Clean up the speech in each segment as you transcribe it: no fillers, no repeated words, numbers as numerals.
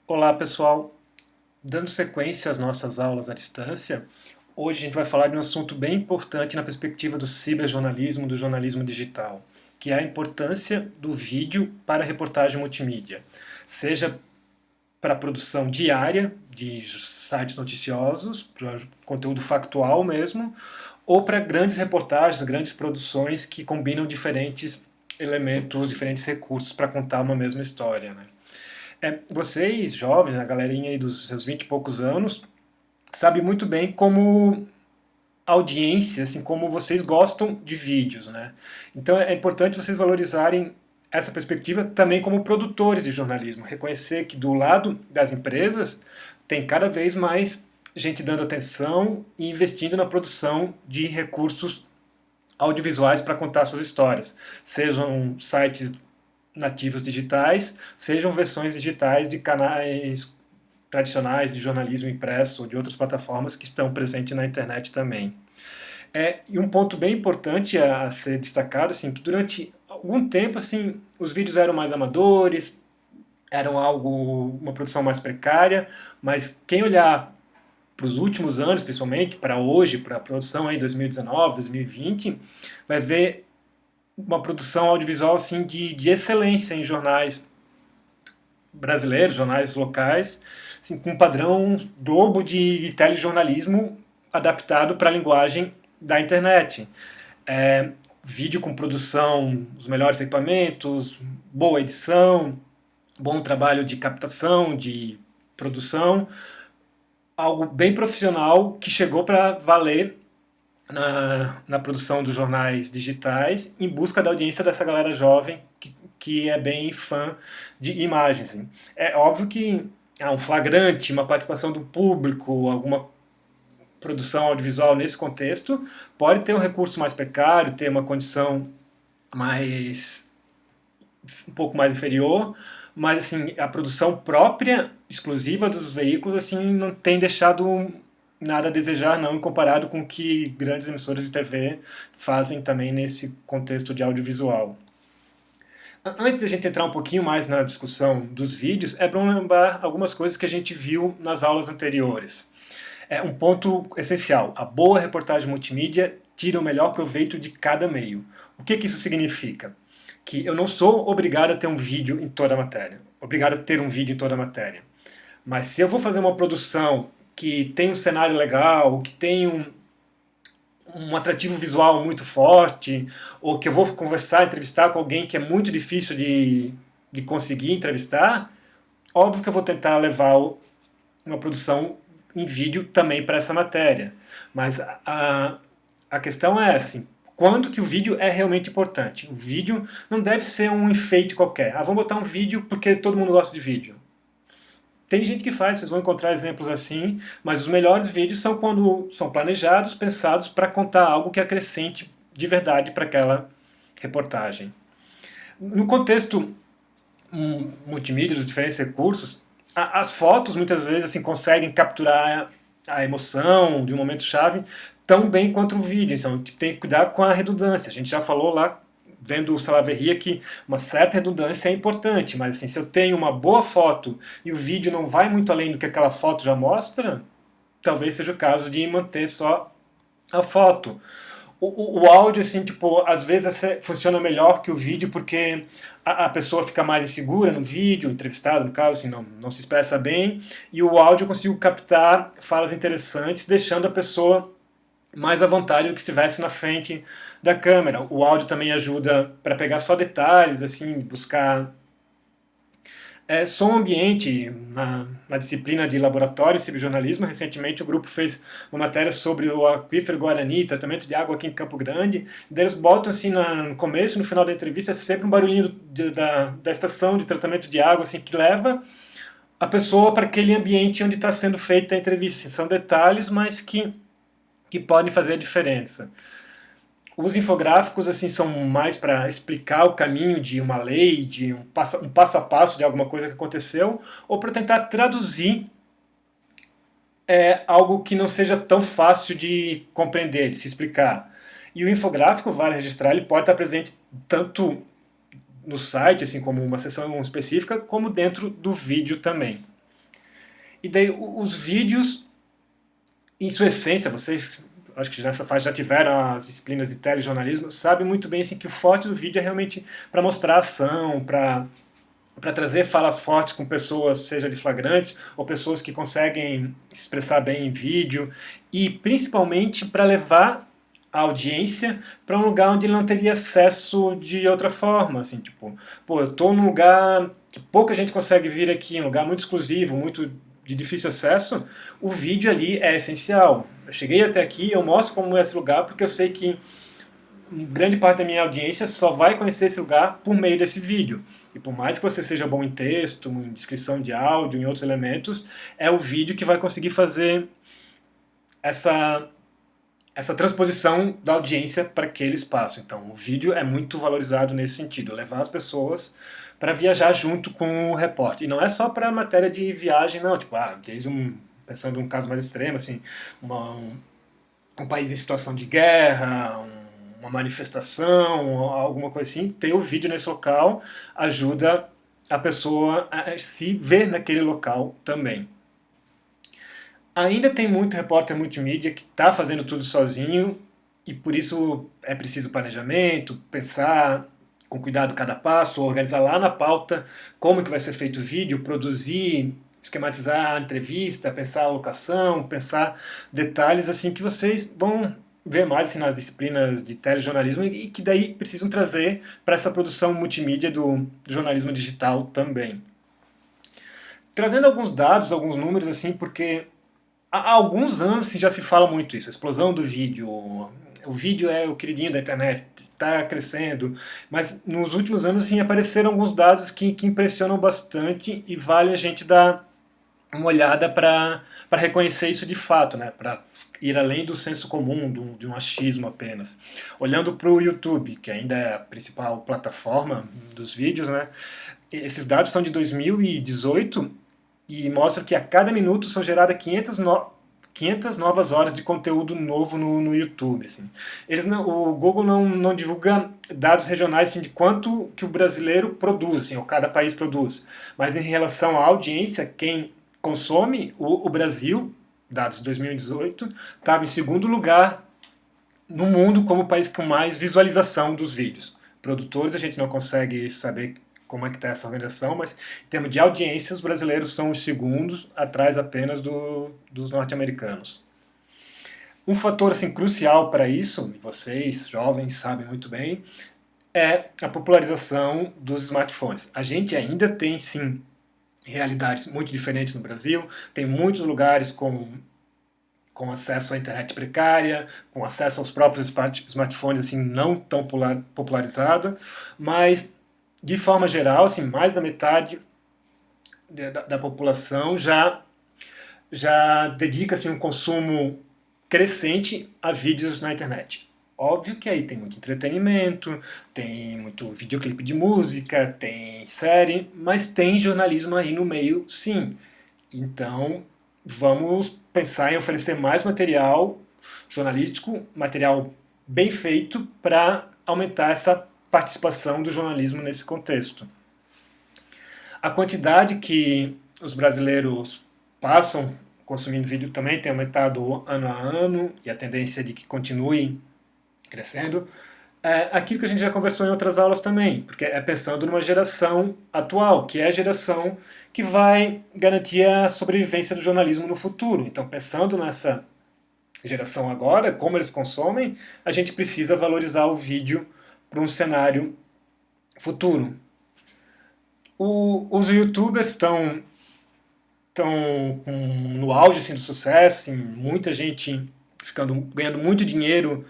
Olá pessoal, dando sequência às nossas aulas à distância, hoje a gente vai falar de um assunto bem importante na perspectiva do ciberjornalismo, do jornalismo digital, que é a importância do vídeo para a reportagem multimídia, seja para a produção diária de sites noticiosos, para conteúdo factual mesmo, ou para grandes reportagens, grandes produções que combinam diferentes elementos, diferentes recursos para contar uma mesma história, né? Vocês, jovens, a galerinha aí dos seus 20 e poucos anos, sabe muito bem como audiência, assim, como vocês gostam de vídeos, né? Então é importante vocês valorizarem essa perspectiva também como produtores de jornalismo, reconhecer que do lado das empresas tem cada vez mais gente dando atenção e investindo na produção de recursos audiovisuais para contar suas histórias, sejam sites nativos digitais, sejam versões digitais de canais tradicionais de jornalismo impresso ou de outras plataformas que estão presentes na internet também. E um ponto bem importante a ser destacado, assim, que durante algum tempo, assim, os vídeos eram mais amadores, eram uma produção mais precária, mas quem olhar para os últimos anos, principalmente para hoje, para a produção aí 2019, 2020, vai ver uma produção audiovisual assim de excelência em jornais brasileiros, jornais locais, assim, com um padrão dobro de telejornalismo adaptado para a linguagem da internet. Vídeo com produção dos melhores equipamentos, boa edição, bom trabalho de captação, de produção, algo bem profissional que chegou para valer na produção dos jornais digitais em busca da audiência dessa galera jovem que é bem fã de imagens. Assim. É óbvio que há um flagrante, uma participação do público, alguma produção audiovisual nesse contexto, pode ter um recurso mais precário, ter uma condição mais um pouco mais inferior, mas assim, a produção própria, exclusiva dos veículos, assim, não tem deixado nada a desejar não, em comparado com o que grandes emissoras de TV fazem também nesse contexto de audiovisual. Antes da gente entrar um pouquinho mais na discussão dos vídeos, é bom lembrar algumas coisas que a gente viu nas aulas anteriores. É um ponto essencial. A boa reportagem multimídia tira o melhor proveito de cada meio. O que isso significa? Que eu não sou obrigado a ter um vídeo em toda a matéria. Obrigado a ter um vídeo em toda a matéria. Mas se eu vou fazer uma produção que tem um cenário legal, que tem um atrativo visual muito forte, ou que eu vou conversar, entrevistar com alguém que é muito difícil de conseguir entrevistar, óbvio que eu vou tentar levar uma produção em vídeo também para essa matéria. Mas a questão é essa, assim, quando que o vídeo é realmente importante? O vídeo não deve ser um enfeite qualquer. Ah, vamos botar um vídeo porque todo mundo gosta de vídeo. Tem gente que faz, vocês vão encontrar exemplos assim, mas os melhores vídeos são quando são planejados, pensados para contar algo que acrescente de verdade para aquela reportagem. No contexto multimídia, dos diferentes recursos, as fotos muitas vezes assim conseguem capturar a emoção de um momento chave tão bem quanto o vídeo. Então tem que cuidar com a redundância. A gente já falou lá vendo o Salaverria que uma certa redundância é importante, mas assim, se eu tenho uma boa foto e o vídeo não vai muito além do que aquela foto já mostra, talvez seja o caso de manter só a foto. O áudio, assim, tipo, às vezes funciona melhor que o vídeo porque a pessoa fica mais insegura no vídeo, o entrevistado, no caso, assim, não se expressa bem, e o áudio eu consigo captar falas interessantes, deixando a pessoa mais à vontade do que estivesse na frente da câmera. O áudio também ajuda para pegar só detalhes, assim, buscar som ambiente, na disciplina de laboratório e ciberjornalismo. Recentemente o grupo fez uma matéria sobre o aquífero Guarani, tratamento de água aqui em Campo Grande. E eles botam assim no começo e no final da entrevista sempre um barulhinho da estação de tratamento de água, assim, que leva a pessoa para aquele ambiente onde está sendo feita a entrevista. Assim, são detalhes, mas que podem fazer a diferença. Os infográficos assim são mais para explicar o caminho de uma lei, de um passo a passo de alguma coisa que aconteceu, ou para tentar traduzir algo que não seja tão fácil de compreender, de se explicar. E o infográfico, vale registrar, ele pode estar presente tanto no site, assim como uma seção específica, como dentro do vídeo também. E daí os vídeos, em sua essência, vocês acho que nessa fase já tiveram as disciplinas de telejornalismo, sabem muito bem assim, que o forte do vídeo é realmente para mostrar ação, para trazer falas fortes com pessoas, seja de flagrantes ou pessoas que conseguem se expressar bem em vídeo, e principalmente para levar a audiência para um lugar onde ele não teria acesso de outra forma, assim, tipo, pô, eu estou num lugar que pouca gente consegue vir aqui, um lugar muito exclusivo, muito de difícil acesso, o vídeo ali é essencial. Eu cheguei até aqui, eu mostro como é esse lugar, porque eu sei que grande parte da minha audiência só vai conhecer esse lugar por meio desse vídeo. E por mais que você seja bom em texto, em descrição de áudio, em outros elementos, é o vídeo que vai conseguir fazer essa, essa transposição da audiência para aquele espaço. Então, o vídeo é muito valorizado nesse sentido, levar as pessoas para viajar junto com o repórter. E não é só para matéria de viagem, não. Tipo, pensando em um caso mais extremo, assim, um país em situação de guerra, uma manifestação, alguma coisa assim, ter o vídeo nesse local ajuda a pessoa a se ver naquele local também. Ainda tem muito repórter multimídia que está fazendo tudo sozinho e por isso é preciso planejamento, pensar com cuidado cada passo, organizar lá na pauta como que vai ser feito o vídeo, produzir, esquematizar a entrevista, pensar a locação, pensar detalhes assim que vocês vão ver mais assim, nas disciplinas de telejornalismo e que daí precisam trazer para essa produção multimídia do jornalismo digital também. Trazendo alguns dados, alguns números assim, porque há alguns anos já se fala muito isso, a explosão do vídeo. O vídeo é o queridinho da internet, está crescendo, mas nos últimos anos sim, apareceram alguns dados que impressionam bastante e vale a gente dar uma olhada para reconhecer isso de fato, né? Para ir além do senso comum, de um achismo apenas. Olhando para o YouTube, que ainda é a principal plataforma dos vídeos, né? Esses dados são de 2018 e mostram que a cada minuto são geradas 500 novas horas de conteúdo novo no YouTube. Assim. O Google não divulga dados regionais assim, de quanto que o brasileiro produz, assim, ou cada país produz. Mas em relação à audiência, quem consome, o Brasil, dados de 2018, estava em segundo lugar no mundo como o país com mais visualização dos vídeos. Produtores a gente não consegue saber como é que está essa organização, mas em termos de audiência, os brasileiros são os segundos, atrás apenas dos norte-americanos. Um fator assim, crucial para isso, e vocês, jovens, sabem muito bem, é a popularização dos smartphones. A gente ainda tem, sim, realidades muito diferentes no Brasil, tem muitos lugares com acesso à internet precária, com acesso aos próprios smartphones assim, não tão popularizado, mas de forma geral, assim, mais da metade da população já dedica assim, um consumo crescente a vídeos na internet. Óbvio que aí tem muito entretenimento, tem muito videoclipe de música, tem série, mas tem jornalismo aí no meio, sim. Então, vamos pensar em oferecer mais material jornalístico, material bem feito para aumentar essa participação do jornalismo nesse contexto. A quantidade que os brasileiros passam consumindo vídeo também tem aumentado ano a ano e a tendência é de que continue crescendo. É aquilo que a gente já conversou em outras aulas também, porque é pensando numa geração atual, que é a geração que vai garantir a sobrevivência do jornalismo no futuro. Então, pensando nessa geração agora, como eles consomem, a gente precisa valorizar o vídeo para um cenário futuro. Os youtubers estão no auge assim, do sucesso, assim, muita gente ganhando muito dinheiro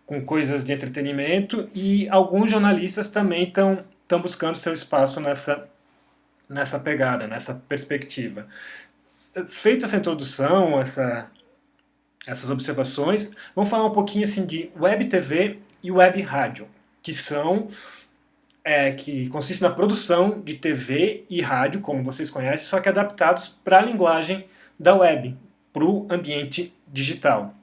com coisas de entretenimento e alguns jornalistas também estão buscando seu espaço nessa pegada, nessa perspectiva. Feita essa introdução, essas observações, vamos falar um pouquinho assim de web TV e web rádio, que são que consiste na produção de TV e rádio, como vocês conhecem, só que adaptados para a linguagem da web, para o ambiente digital.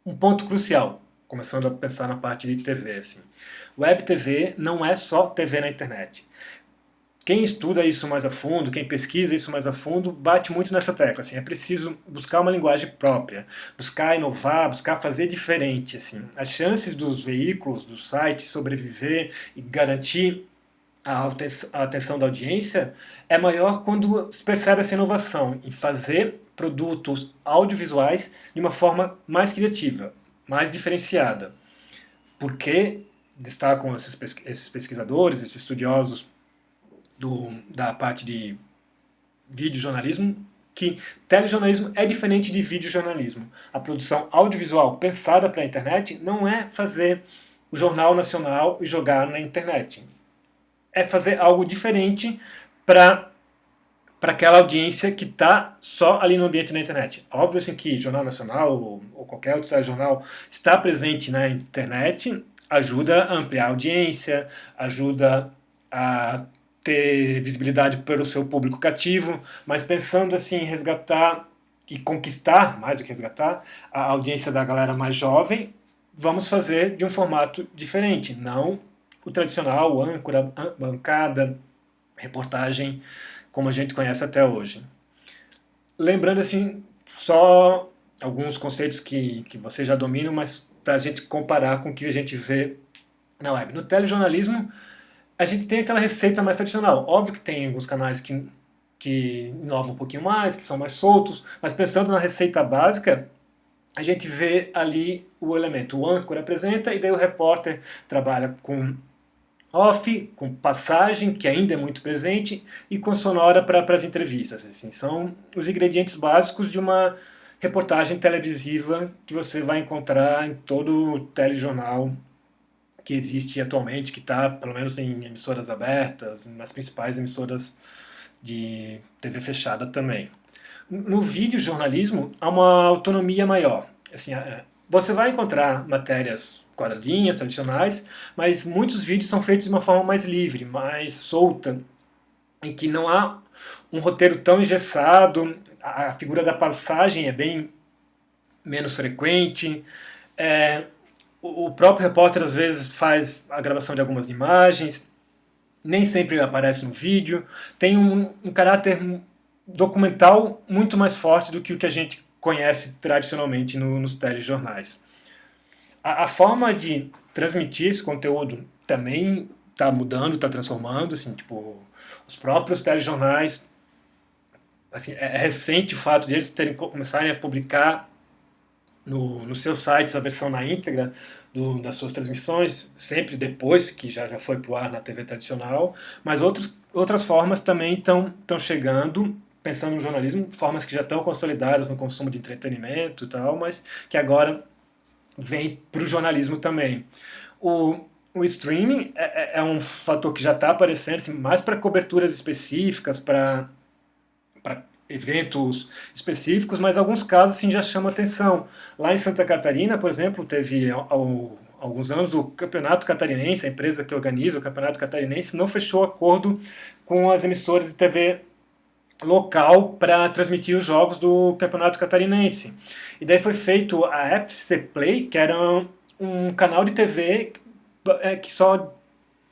Um ponto crucial, começando a pensar na parte de TV. Assim. Web TV não é só TV na internet. quem estuda isso mais a fundo, quem pesquisa isso mais a fundo, bate muito nessa tecla. Assim, é preciso buscar uma linguagem própria, buscar inovar, buscar fazer diferente. Assim. As chances dos veículos, dos sites sobreviver e garantir a atenção da audiência é maior quando se percebe essa inovação em fazer produtos audiovisuais de uma forma mais criativa, mais diferenciada. Porque destacam esses pesquisadores, esses estudiosos da parte de videojornalismo, que telejornalismo é diferente de videojornalismo. A produção audiovisual pensada para a internet não é fazer o Jornal Nacional e jogar na internet. É fazer algo diferente para aquela audiência que está só ali no ambiente da internet. Óbvio assim, que Jornal Nacional ou qualquer outro telejornal está presente na internet, ajuda a ampliar a audiência, ajuda a ter visibilidade pelo seu público cativo, mas pensando assim em resgatar e conquistar, mais do que resgatar, a audiência da galera mais jovem, vamos fazer de um formato diferente, não o tradicional, âncora, bancada, reportagem, como a gente conhece até hoje. Lembrando assim, só alguns conceitos que você já domina, mas para a gente comparar com o que a gente vê na web. No telejornalismo, a gente tem aquela receita mais tradicional. Óbvio que tem alguns canais que inovam um pouquinho mais, que são mais soltos, mas pensando na receita básica, a gente vê ali o elemento. O âncora apresenta e daí o repórter trabalha com off, com passagem, que ainda é muito presente, e com sonora para as entrevistas. Assim, são os ingredientes básicos de uma reportagem televisiva que você vai encontrar em todo o telejornal que existe atualmente, que está pelo menos em emissoras abertas, nas principais emissoras de TV fechada também. No videojornalismo há uma autonomia maior. Assim, você vai encontrar matérias quadradinhas, tradicionais, mas muitos vídeos são feitos de uma forma mais livre, mais solta, em que não há um roteiro tão engessado, a figura da passagem é bem menos frequente, o próprio repórter às vezes faz a gravação de algumas imagens, nem sempre ele aparece no vídeo, tem um caráter documental muito mais forte do que o que a gente conhece tradicionalmente nos telejornais. A forma de transmitir esse conteúdo também está mudando, está transformando, assim, tipo, os próprios telejornais, assim, é recente o fato de eles começarem a publicar nos seus sites a versão na íntegra das suas transmissões, sempre depois que já foi para o ar na TV tradicional, mas outras formas também estão chegando, pensando no jornalismo, formas que já estão consolidadas no consumo de entretenimento e tal, mas que agora vem para o jornalismo também. O streaming é um fator que já está aparecendo, assim, mais para coberturas específicas, para eventos específicos, mas em alguns casos sim já chama atenção. Lá em Santa Catarina, por exemplo, teve alguns anos o Campeonato Catarinense, a empresa que organiza o Campeonato Catarinense, não fechou acordo com as emissoras de TV local para transmitir os jogos do Campeonato Catarinense. E daí foi feito a FC Play, que era um canal de TV que só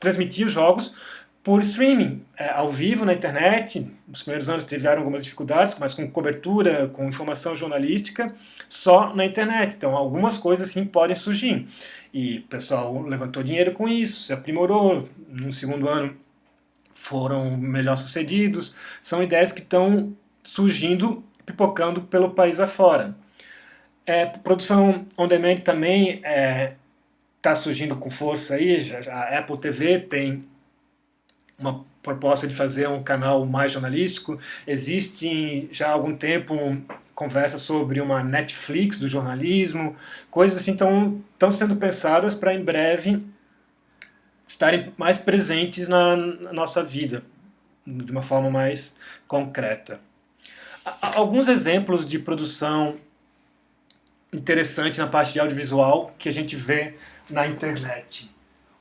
transmitia os jogos por streaming, ao vivo na internet. Nos primeiros anos tiveram algumas dificuldades, mas com cobertura, com informação jornalística, só na internet. Então algumas coisas sim podem surgir. E o pessoal levantou dinheiro com isso, se aprimorou. No segundo ano foram melhor sucedidos. São ideias que estão surgindo, pipocando pelo país afora. Produção on demand também está surgindo com força aí. A Apple TV tem uma proposta de fazer um canal mais jornalístico. Existe já há algum tempo conversas sobre uma Netflix do jornalismo. Coisas assim estão sendo pensadas para em breve estarem mais presentes na nossa vida, de uma forma mais concreta. Alguns exemplos de produção interessante na parte de audiovisual que a gente vê na internet.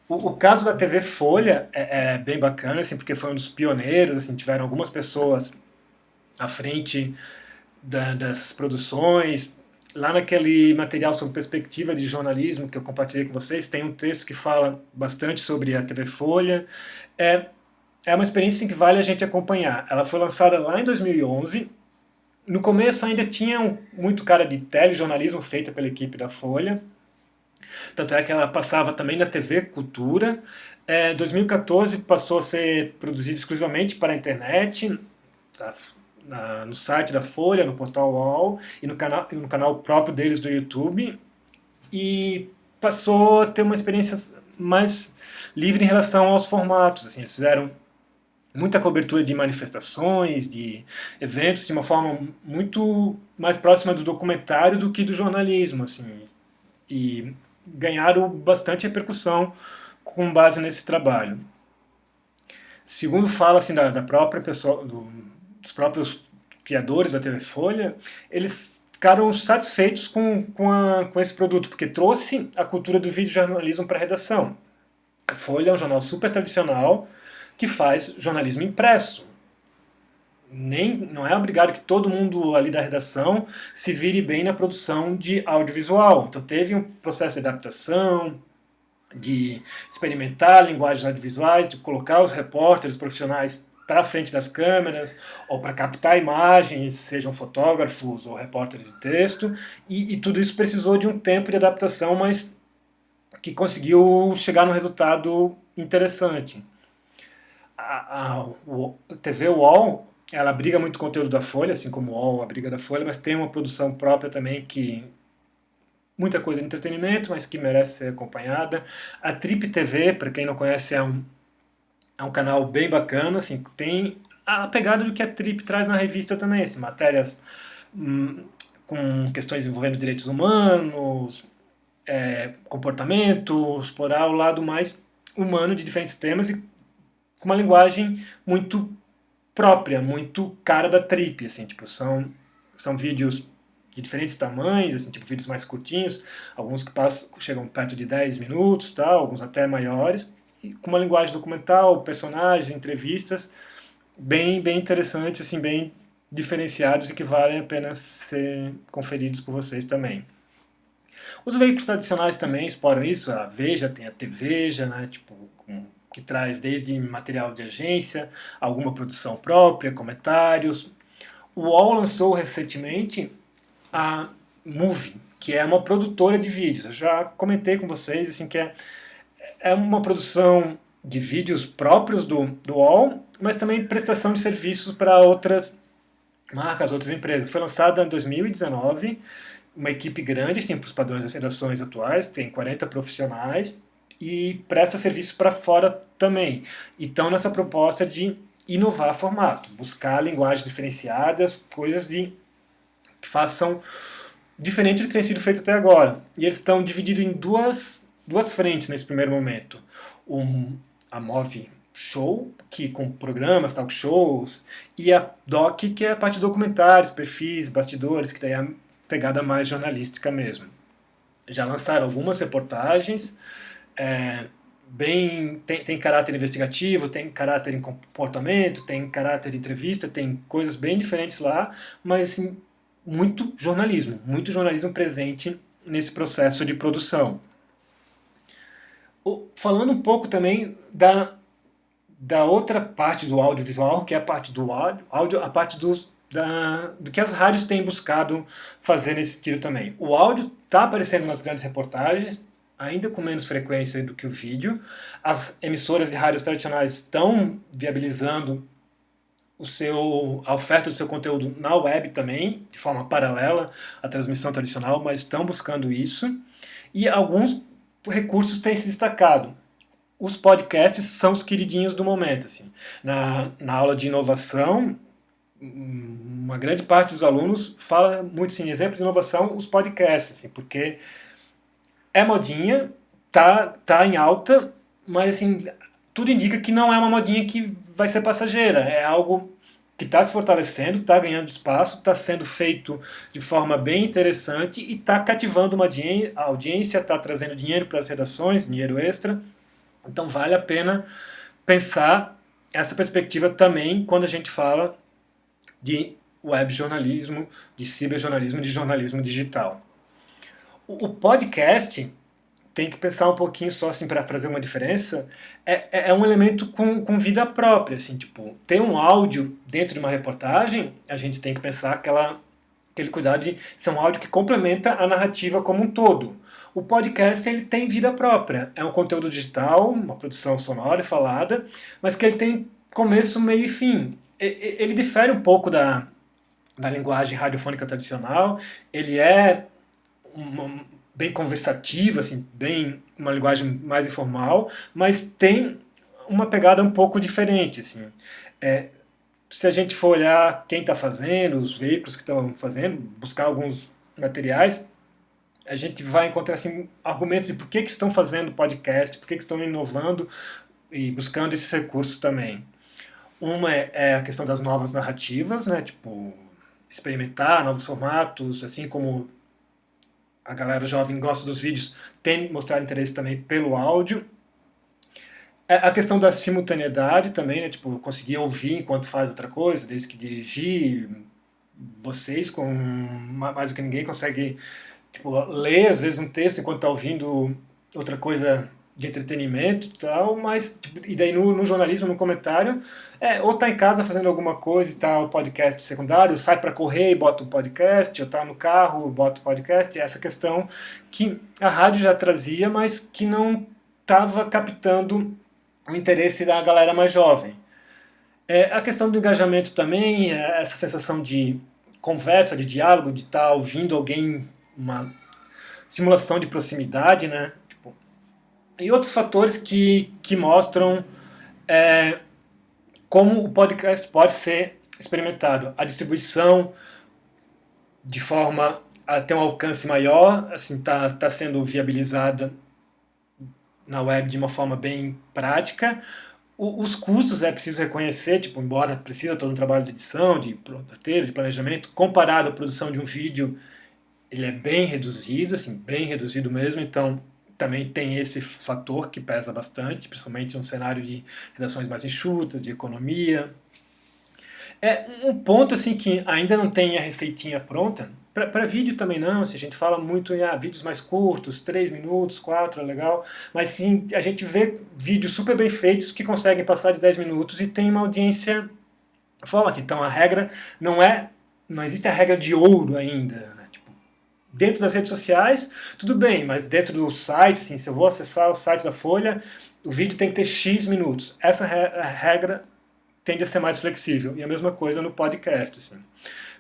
O caso da TV Folha é bem bacana, assim, porque foi um dos pioneiros, assim, tiveram algumas pessoas à frente dessas produções. Lá naquele material sobre perspectiva de jornalismo que eu compartilhei com vocês, tem um texto que fala bastante sobre a TV Folha. é uma experiência assim, que vale a gente acompanhar. Ela foi lançada lá em 2011. No começo ainda tinha muito cara de telejornalismo feita pela equipe da Folha. Tanto é que ela passava também na TV Cultura. Em 2014 passou a ser produzida exclusivamente para a internet, tá? No site da Folha, no portal UOL e no canal próprio deles do YouTube. E passou a ter uma experiência mais livre em relação aos formatos. Assim, eles fizeram muita cobertura de manifestações, de eventos, de uma forma muito mais próxima do documentário do que do jornalismo, assim, e ganharam bastante repercussão com base nesse trabalho. Segundo fala assim da própria pessoa, dos próprios criadores da TV Folha, eles ficaram satisfeitos com esse produto, porque trouxe a cultura do videojornalismo para a redação. A Folha é um jornal super tradicional que faz jornalismo impresso. Não é obrigado que todo mundo ali da redação se vire bem na produção de audiovisual. Então teve um processo de adaptação, de experimentar linguagens audiovisuais, de colocar os repórteres profissionais para frente das câmeras, ou para captar imagens, sejam fotógrafos ou repórteres de texto, e tudo isso precisou de um tempo de adaptação, mas que conseguiu chegar num resultado interessante. A TV UOL, ela abriga muito conteúdo da Folha, assim como o UOL abriga da Folha, mas tem uma produção própria também que muita coisa de entretenimento, mas que merece ser acompanhada. A Trip TV, para quem não conhece, é um canal bem bacana, assim, tem a pegada do que a Trip traz na revista também, assim, matérias hum, com questões envolvendo direitos humanos, comportamento, explorar o lado mais humano de diferentes temas e com uma linguagem muito própria, muito cara da Trip, assim, tipo, são vídeos de diferentes tamanhos, assim, tipo vídeos mais curtinhos, alguns que chegam perto de 10 minutos, tal, alguns até maiores, e com uma linguagem documental, personagens, entrevistas, bem interessantes, assim, bem diferenciados e que valem a pena ser conferidos por vocês também. Os veículos tradicionais também exploram isso, a Veja tem a TVeja, né, tipo, que traz desde material de agência, alguma produção própria, comentários. O UOL lançou recentemente a Movie, que é uma produtora de vídeos. Eu já comentei com vocês assim, que é uma produção de vídeos próprios do UOL, mas também prestação de serviços para outras marcas, outras empresas. Foi lançada em 2019, uma equipe grande, assim, para os padrões das redações atuais, tem 40 profissionais e presta serviço para fora também. Então, nessa proposta de inovar formato, buscar linguagens diferenciadas, coisas que façam diferente do que tem sido feito até agora. E eles estão divididos em duas frentes nesse primeiro momento. A Move Show, que com programas, talk shows, e a Doc, que é a parte de documentários, perfis, bastidores, que daí é a pegada mais jornalística mesmo. Já lançaram algumas reportagens, é, tem caráter investigativo, tem caráter em comportamento, tem caráter de entrevista, tem coisas bem diferentes lá, mas assim, muito jornalismo presente nesse processo de produção. Falando um pouco também da outra parte do audiovisual, que é a parte do áudio, a parte do que as rádios têm buscado fazer nesse sentido também. O áudio está aparecendo nas grandes reportagens, ainda com menos frequência do que o vídeo. As emissoras de rádios tradicionais estão viabilizando a oferta do seu conteúdo na web também, de forma paralela à transmissão tradicional, mas estão buscando isso. E alguns recursos têm se destacado. Os podcasts são os queridinhos do momento. Assim. Na aula de inovação, uma grande parte dos alunos fala muito assim, exemplo de inovação, os podcasts, assim, porque é modinha, tá em alta, mas assim, tudo indica que não é uma modinha que vai ser passageira, é algo que está se fortalecendo, está ganhando espaço, está sendo feito de forma bem interessante e está cativando a audiência, está trazendo dinheiro para as redações, dinheiro extra. Então vale a pena pensar essa perspectiva também quando a gente fala de web jornalismo, de ciberjornalismo, de jornalismo digital. O podcast tem que pensar um pouquinho só assim para fazer uma diferença, é um elemento com vida própria, assim, tipo, ter um áudio dentro de uma reportagem, a gente tem que pensar aquele cuidado de ser um áudio que complementa a narrativa como um todo. O podcast ele tem vida própria, é um conteúdo digital, uma produção sonora e falada, mas que ele tem começo, meio e fim. Ele difere um pouco da linguagem radiofônica tradicional, ele é bem conversativo, assim, bem uma linguagem mais informal, mas tem uma pegada um pouco diferente, assim. É, se a gente for olhar quem está fazendo, os veículos que estão fazendo, buscar alguns materiais, a gente vai encontrar assim, argumentos de por que estão fazendo podcast, por que estão inovando e buscando esses recursos também. Uma é a questão das novas narrativas, né? Tipo, experimentar novos formatos, assim como a galera jovem gosta dos vídeos, tem mostrar interesse também pelo áudio. A questão da simultaneidade também, né? Tipo, conseguir ouvir enquanto faz outra coisa, desde que dirigir. Vocês, com mais do que ninguém, conseguem tipo, ler às vezes um texto enquanto está ouvindo outra coisa de entretenimento e tal, mas tipo, e daí no jornalismo, no comentário, ou tá em casa fazendo alguma coisa e tá o podcast secundário, sai para correr e bota o podcast, ou tá no carro, bota o podcast, e essa questão que a rádio já trazia, mas que não estava captando o interesse da galera mais jovem. A questão do engajamento também, essa sensação de conversa, de diálogo, de estar ouvindo alguém, uma simulação de proximidade, né? Tipo, e outros fatores que mostram como o podcast pode ser experimentado. A distribuição de forma a ter um alcance maior, assim, tá sendo viabilizada na web de uma forma bem prática. Os custos é preciso reconhecer, tipo, embora precisa todo um trabalho de edição, de roteiro, de planejamento, comparado à produção de um vídeo, ele é bem reduzido, assim, bem reduzido mesmo, então também tem esse fator que pesa bastante, principalmente em um cenário de redações mais enxutas, de economia. É um ponto assim que ainda não tem a receitinha pronta, para vídeo também não, se a gente fala muito em vídeos mais curtos, 3 minutos, 4 é legal, mas sim a gente vê vídeos super bem feitos que conseguem passar de 10 minutos e tem uma audiência forte. Então a regra não existe a regra de ouro ainda, né? Tipo, dentro das redes sociais, tudo bem, mas dentro do site, assim, se eu vou acessar o site da Folha, o vídeo tem que ter X minutos. Essa regra tende a ser mais flexível. E a mesma coisa no podcast. Assim.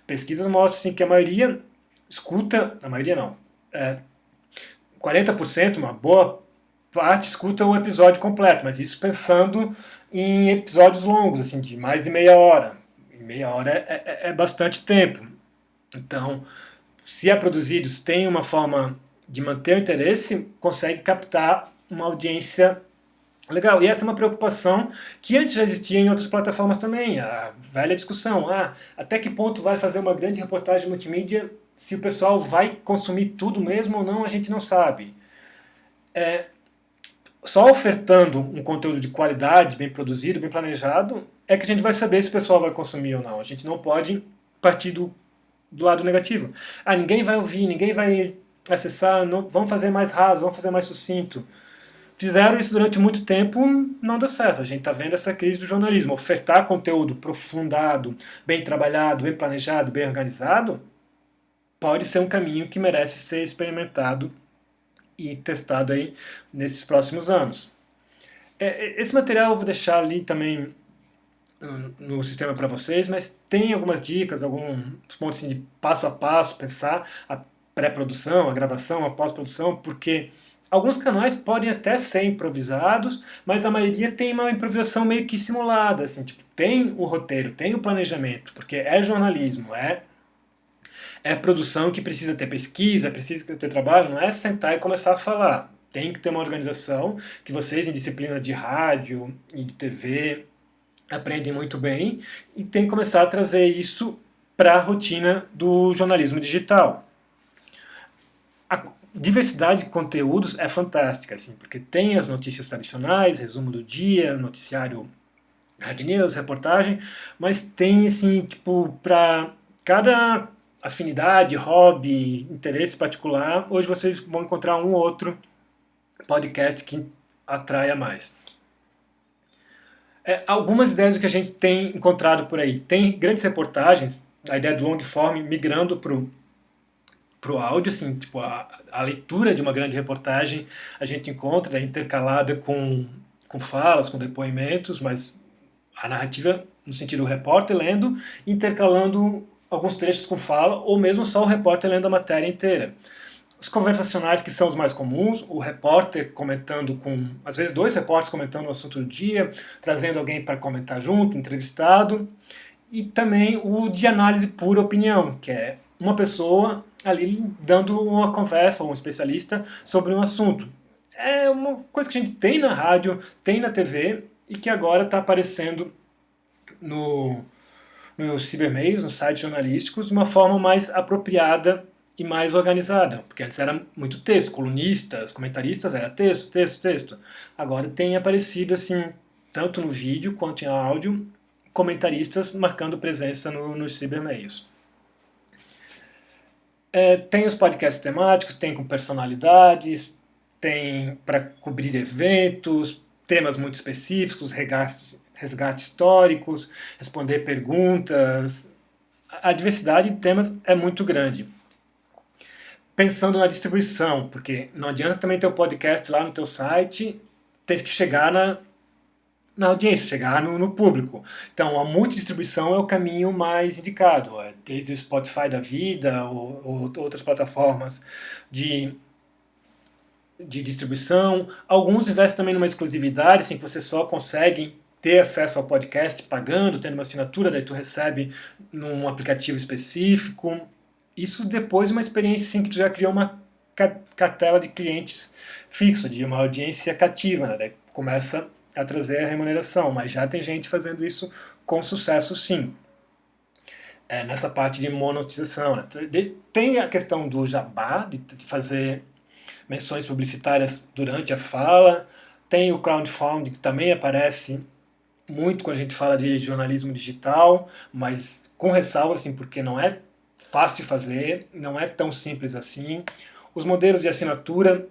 Pesquisas mostram assim, que a maioria escuta, a maioria não, 40%, uma boa parte, escuta o episódio completo, mas isso pensando em episódios longos, assim, de mais de meia hora. E meia hora é bastante tempo. Então, se é produzido, se tem uma forma de manter o interesse, consegue captar uma audiência legal. E essa é uma preocupação que antes já existia em outras plataformas também. A velha discussão, até que ponto vai fazer uma grande reportagem multimídia, se o pessoal vai consumir tudo mesmo ou não, a gente não sabe. Só ofertando um conteúdo de qualidade, bem produzido, bem planejado, é que a gente vai saber se o pessoal vai consumir ou não. A gente não pode partir do lado negativo. Ninguém vai ouvir, ninguém vai acessar, não, vamos fazer mais raso, vamos fazer mais sucinto. Fizeram isso durante muito tempo, não deu certo. A gente está vendo essa crise do jornalismo. Ofertar conteúdo aprofundado, bem trabalhado, bem planejado, bem organizado, pode ser um caminho que merece ser experimentado e testado aí nesses próximos anos. Esse material eu vou deixar ali também no sistema para vocês, mas tem algumas dicas, alguns pontos assim, de passo a passo, pensar a pré-produção, a gravação, a pós-produção, porque alguns canais podem até ser improvisados, mas a maioria tem uma improvisação meio que simulada, assim, tipo, tem o roteiro, tem o planejamento, porque é jornalismo, é produção que precisa ter pesquisa, precisa ter trabalho, não é sentar e começar a falar. Tem que ter uma organização que vocês em disciplina de rádio e de TV aprendem muito bem e tem que começar a trazer isso para a rotina do jornalismo digital. A diversidade de conteúdos é fantástica, assim, porque tem as notícias tradicionais, resumo do dia, noticiário, hard news, reportagem, mas tem, assim, tipo, para cada afinidade, hobby, interesse particular, hoje vocês vão encontrar um ou outro podcast que atraia mais. Algumas ideias do que a gente tem encontrado por aí. Tem grandes reportagens, a ideia do long form migrando para o áudio, assim, tipo, a leitura de uma grande reportagem a gente encontra intercalada com falas, com depoimentos, mas a narrativa no sentido do repórter lendo, intercalando alguns trechos com fala, ou mesmo só o repórter lendo a matéria inteira. Os conversacionais, que são os mais comuns, o repórter comentando com, às vezes, dois repórteres comentando o assunto do dia, trazendo alguém para comentar junto, entrevistado, e também o de análise pura opinião, que é uma pessoa ali dando uma conversa, ou um especialista, sobre um assunto. É uma coisa que a gente tem na rádio, tem na TV, e que agora está aparecendo nos cibermeios, nos sites jornalísticos, de uma forma mais apropriada e mais organizada. Porque antes era muito texto, colunistas, comentaristas, era texto, texto, texto. Agora tem aparecido, assim, tanto no vídeo quanto em áudio, comentaristas marcando presença nos cibermeios. Tem os podcasts temáticos, tem com personalidades, tem para cobrir eventos, temas muito específicos, resgate históricos, responder perguntas. A diversidade de temas é muito grande. Pensando na distribuição, porque não adianta também ter o podcast lá no teu site, tem que chegar na audiência, chegar no público. Então, a multidistribuição é o caminho mais indicado, desde o Spotify da vida ou outras plataformas de distribuição. Alguns investem também numa exclusividade, assim, que você só consegue ter acesso ao podcast pagando, tendo uma assinatura, daí tu recebe num aplicativo específico. Isso depois de uma experiência assim, que tu já criou uma cartela de clientes fixo, de uma audiência cativa, né? Daí começa a trazer a remuneração, mas já tem gente fazendo isso com sucesso, sim. Nessa parte de monetização. Né? Tem a questão do jabá, de fazer menções publicitárias durante a fala. Tem o crowdfunding, que também aparece muito quando a gente fala de jornalismo digital, mas com ressalva, assim, porque não é fácil fazer, não é tão simples assim. Os modelos de assinatura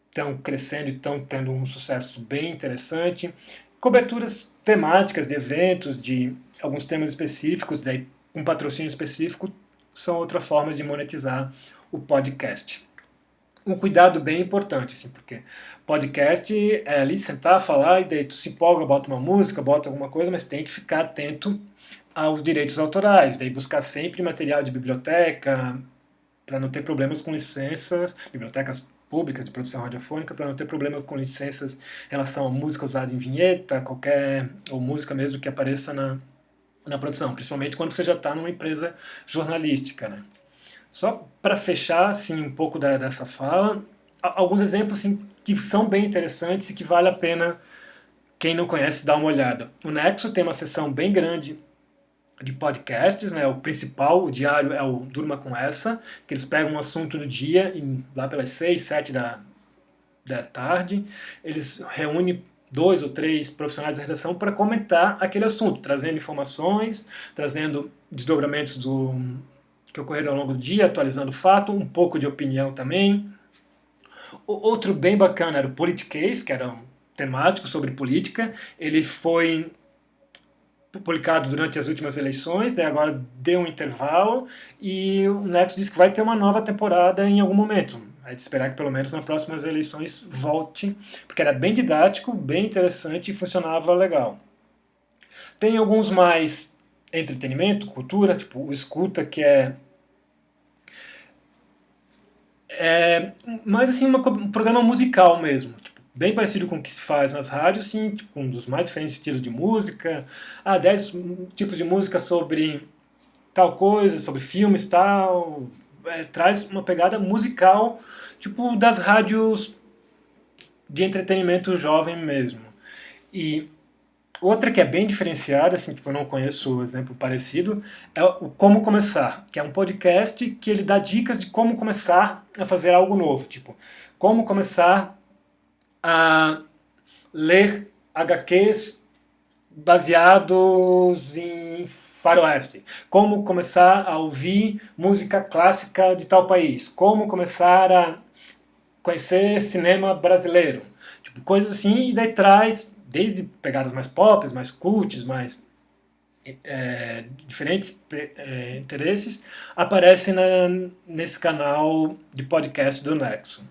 estão crescendo e estão tendo um sucesso bem interessante. Coberturas temáticas de eventos, de alguns temas específicos, daí um patrocínio específico, são outra forma de monetizar o podcast. Um cuidado bem importante, assim, porque podcast é ali sentar, falar, e daí tu se empolga, bota uma música, bota alguma coisa, mas tem que ficar atento aos direitos autorais, daí buscar sempre material de biblioteca, para não ter problemas com licenças, bibliotecas públicas de produção radiofônica, para não ter problemas com licenças em relação a música usada em vinheta, ou música mesmo que apareça na produção, principalmente quando você já está numa empresa jornalística, né? Só para fechar assim, um pouco dessa fala, alguns exemplos assim, que são bem interessantes e que vale a pena, quem não conhece, dar uma olhada. O Nexo tem uma seção bem grande de podcasts, né? O principal, o diário, é o Durma Com Essa, que eles pegam um assunto do dia, lá pelas 6, 7 da tarde, eles reúnem 2 ou 3 profissionais da redação para comentar aquele assunto, trazendo informações, trazendo desdobramentos que ocorreram ao longo do dia, atualizando o fato, um pouco de opinião também. Outro bem bacana era o Politicase, que era um temático sobre política. Ele foi publicado durante as últimas eleições, daí agora deu um intervalo e o Nexo disse que vai ter uma nova temporada em algum momento. É de esperar que pelo menos nas próximas eleições volte, porque era bem didático, bem interessante e funcionava legal. Tem alguns mais entretenimento, cultura, tipo o Escuta, que é mais assim um programa musical mesmo, tipo, bem parecido com o que se faz nas rádios, sim, tipo, um dos mais diferentes estilos de música, 10 tipos de música sobre tal coisa, sobre filmes tal, traz uma pegada musical, tipo das rádios de entretenimento jovem mesmo. E outra que é bem diferenciada, assim, tipo, eu não conheço um exemplo parecido, é o Como Começar, que é um podcast que ele dá dicas de como começar a fazer algo novo, tipo, como começar a ler HQs baseados em faroeste, como começar a ouvir música clássica de tal país, como começar a conhecer cinema brasileiro, tipo, coisas assim, e daí traz desde pegadas mais pop, mais cults, mais diferentes interesses, aparecem nesse canal de podcast do Nexo.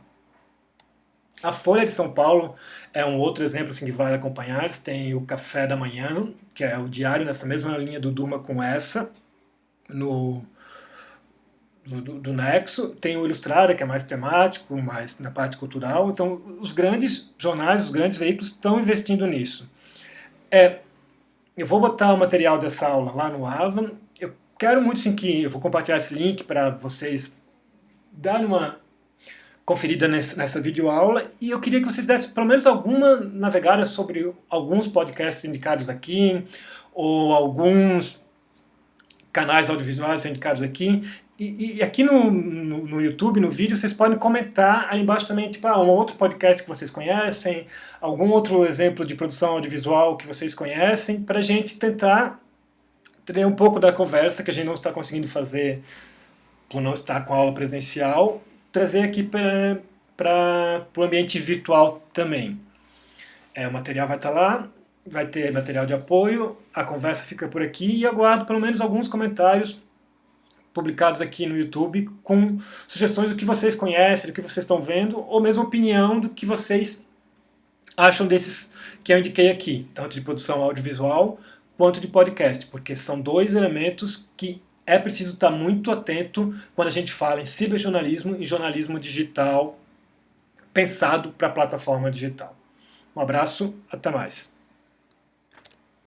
A Folha de São Paulo é um outro exemplo assim, que vale acompanhar. Eles têm o Café da Manhã, que é o diário nessa mesma linha do Duma com essa, no, do Nexo. Tem o Ilustrada, que é mais temático, mais na parte cultural. Então, os grandes jornais, os grandes veículos estão investindo nisso. Eu vou botar o material dessa aula lá no Ava. Eu quero muito sim que eu vou compartilhar esse link para vocês darem uma conferida nessa videoaula, e eu queria que vocês dessem pelo menos alguma navegada sobre alguns podcasts indicados aqui, ou alguns canais audiovisuais indicados aqui. E aqui no YouTube, no vídeo, vocês podem comentar aí embaixo também, tipo, um outro podcast que vocês conhecem, algum outro exemplo de produção audiovisual que vocês conhecem, para a gente tentar ter um pouco da conversa que a gente não está conseguindo fazer por não estar com a aula presencial, trazer aqui para o ambiente virtual também. O material vai estar lá, vai ter material de apoio, a conversa fica por aqui e aguardo pelo menos alguns comentários publicados aqui no YouTube com sugestões do que vocês conhecem, do que vocês estão vendo, ou mesmo opinião do que vocês acham desses que eu indiquei aqui, tanto de produção audiovisual quanto de podcast, porque são dois elementos que é preciso estar muito atento quando a gente fala em ciberjornalismo e jornalismo digital pensado para a plataforma digital. Um abraço, até mais.